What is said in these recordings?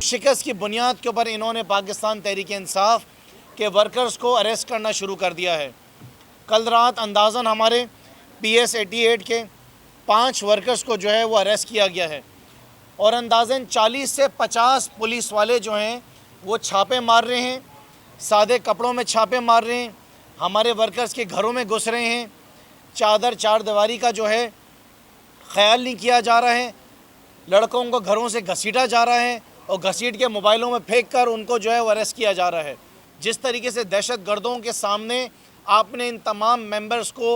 शिकस्त की बुनियाद के ऊपर इन्होंने पाकिस्तान तहरीक इंसाफ के वर्कर्स को अरेस्ट करना शुरू कर दिया है। कल रात अंदाज़न हमारे PS 88 के 5 वर्कर्स को जो है वो अरेस्ट किया गया है और अंदाज़न 40 से 50 पुलिस वाले जो हैं वो छापे मार रहे हैं, सादे कपड़ों में छापे मार रहे हैं, हमारे वर्कर्स के घरों में घुस रहे हैं। चार दीवारी का जो है ख्याल नहीं किया जा रहा है, लड़कों को घरों से घसीटा जा रहा है और घसीट के मोबाइलों में फेंक कर उनको जो है वो अरेस्ट किया जा रहा है। जिस तरीके से दहशत गर्दों के सामने आपने इन तमाम मेंबर्स को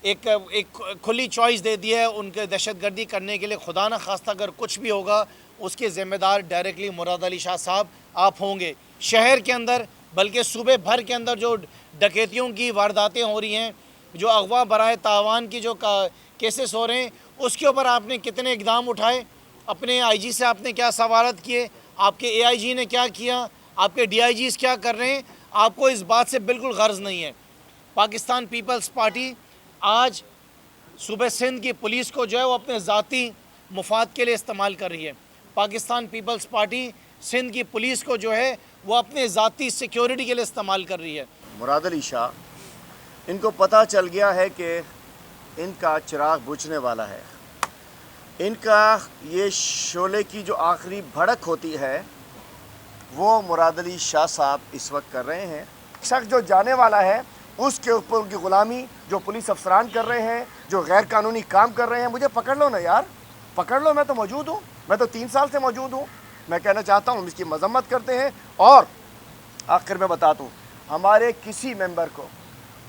एक खुली चॉइस दे दी है उनके दहशत गर्दी करने के लिए, खुदा न खास्ता अगर कुछ भी होगा उसके ज़िम्मेदार डायरेक्टली मुराद अली शाह साहब आप होंगे। शहर के अंदर बल्कि सूबे भर के अंदर जो डकैतियों की वारदातें हो रही हैं, जो अगवा बराए तावान की जो केसेस हो रहे हैं, उसके ऊपर आपने कितने इक़दाम उठाए? अपने IG से आपने क्या सवालत किए? आपके AIG ने क्या किया? आपके DIGs क्या कर रहे हैं? आपको इस बात से बिल्कुल गर्ज नहीं है। पाकिस्तान पीपल्स पार्टी आज सूबे सिंध की पुलिस को जो है वो अपने ज़ाती मुफाद के लिए इस्तेमाल कर रही है। पाकिस्तान पीपल्स पार्टी सिंध की पुलिस को जो है वो अपने ज़ाती सिक्योरिटी के लिए इस्तेमाल कर रही है। मुराद अली शाह, इनको पता चल गया है कि इनका चिराग बुझने वाला है। इनका ये शोले की जो आखिरी भड़क होती है वो मुराद अली शाह साहब इस वक्त कर रहे हैं। शख्स जो जाने वाला है उसके ऊपर उनकी ग़ुलामी जो पुलिस अफसरान कर रहे हैं, जो गैर कानूनी काम कर रहे हैं, मुझे पकड़ लो ना यार, पकड़ लो। मैं तो मौजूद हूँ, मैं तो 3 साल से मौजूद हूँ। मैं कहना चाहता हूँ हम इसकी मजम्मत करते हैं। और आखिर में बता दूँ, हमारे किसी मेंबर को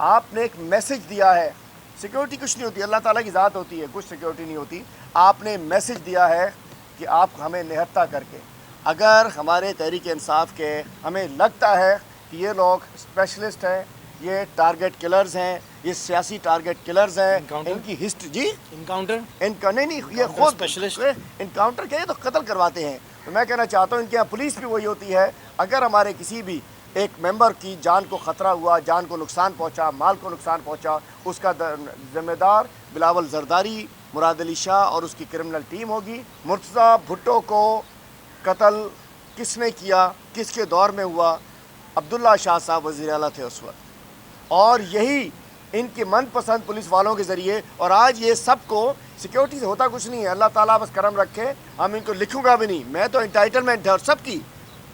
आपने एक मैसेज दिया है, सिक्योरिटी कुछ नहीं होती, अल्लाह ताला की ज़ात होती है, कुछ सिक्योरिटी नहीं होती। आपने मैसेज दिया है कि आप हमें निहत्ता करके, अगर हमारे तहरीक इंसाफ के हमें लगता है कि ये लोग स्पेशलिस्ट हैं, ये टारगेट किलर्स हैं, ये सियासी टारगेट किलर्स हैं, इनकी हिस्ट्री जी इनका नहीं ये खुद स्पेशलिस्ट इनकाउंटर के तो कत्ल करवाते हैं। तो मैं कहना चाहता हूँ इनके यहाँ पुलिस भी वही होती है। अगर हमारे किसी भी एक मेंबर की जान को ख़तरा हुआ, जान को नुकसान पहुँचा, माल को नुकसान पहुँचा, उसका ज़िम्मेदार बिलावल जरदारी, मुराद अली शाह और उसकी क्रिमिनल टीम होगी। मुर्तज़ा भुट्टो को कत्ल किसने किया, किसके दौर में हुआ? अब्दुल्ला शाह साहब वज़ीर आला थे उस वक्त, और यही इनके मनपसंद पुलिस वालों के ज़रिए। और आज ये सबको सिक्योरिटी से होता कुछ नहीं है, अल्लाह ताला बस करम रखे। हम इनको लिखूँगा भी नहीं, मैं तो इंटाइटलमेंट है और सबकी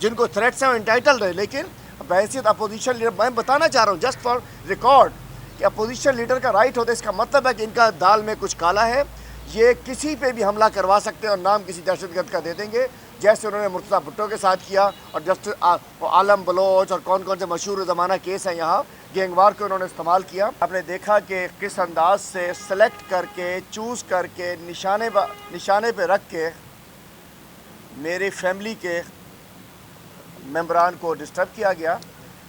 जिनको थ्रेट्स हैं वो इंटाइटल रहे। लेकिन बहैसियत अपोजिशन लीडर मैं बताना चाह रहा हूँ जस्ट फॉर रिकॉर्ड कि अपोजिशन लीडर का राइट होता है, इसका मतलब है कि इनका दाल में कुछ काला है। ये किसी पे भी हमला करवा सकते हैं और नाम किसी दहशतगर्द का दे देंगे, जैसे उन्होंने मुर्तज़ा भुट्टो के साथ किया। और जस्टिस आलम बलोच और कौन कौन से मशहूर ज़माना केस हैं यहाँ, गैंगवार को उन्होंने इस्तेमाल किया। आपने देखा कि किस अंदाज से सेलेक्ट करके, चूज़ करके, निशाने पे रख के मेरे फैमिली के मेंबरान को डिस्टर्ब किया गया,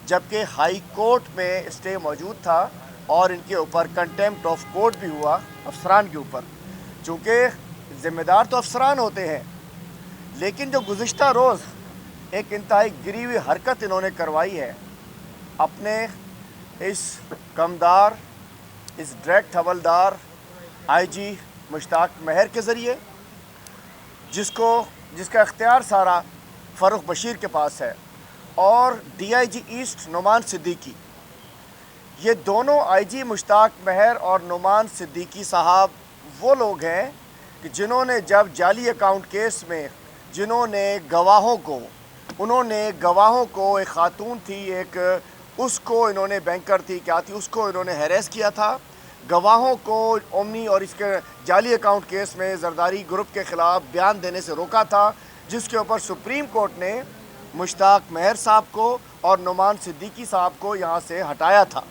जबकि हाई कोर्ट में स्टे मौजूद था और इनके ऊपर कंटेम्प्ट ऑफ कोर्ट भी हुआ अफसरान के ऊपर। चूँकि ज़िम्मेदार तो अफसरान होते हैं, लेकिन जो गुज़िश्ता रोज़ एक इंतहाई गिरी हुई हरकत इन्होंने करवाई है अपने इस कमदार, इस डायरेक्ट हवलदार IG मुश्ताक महर के ज़रिए, जिसका इख्तियार सारा फ़ारूक बशीर के पास है, और DIG ईस्ट नुमान सिद्दीकी। ये दोनों IG मुश्ताक महर और नुमान सिद्दीकी साहब वो लोग हैं कि जिन्होंने जब जाली अकाउंट केस में उन्होंने गवाहों को एक ख़ातून थी, एक उसको इन्होंने बैंकर थी, क्या थी, उसको इन्होंने हैरेस किया था। गवाहों को ओमनी और इसके जाली अकाउंट केस में जरदारी ग्रुप के ख़िलाफ़ बयान देने से रोका था, जिसके ऊपर सुप्रीम कोर्ट ने मुश्ताक महर साहब को और नुमान सिद्दीकी साहब को यहाँ से हटाया था।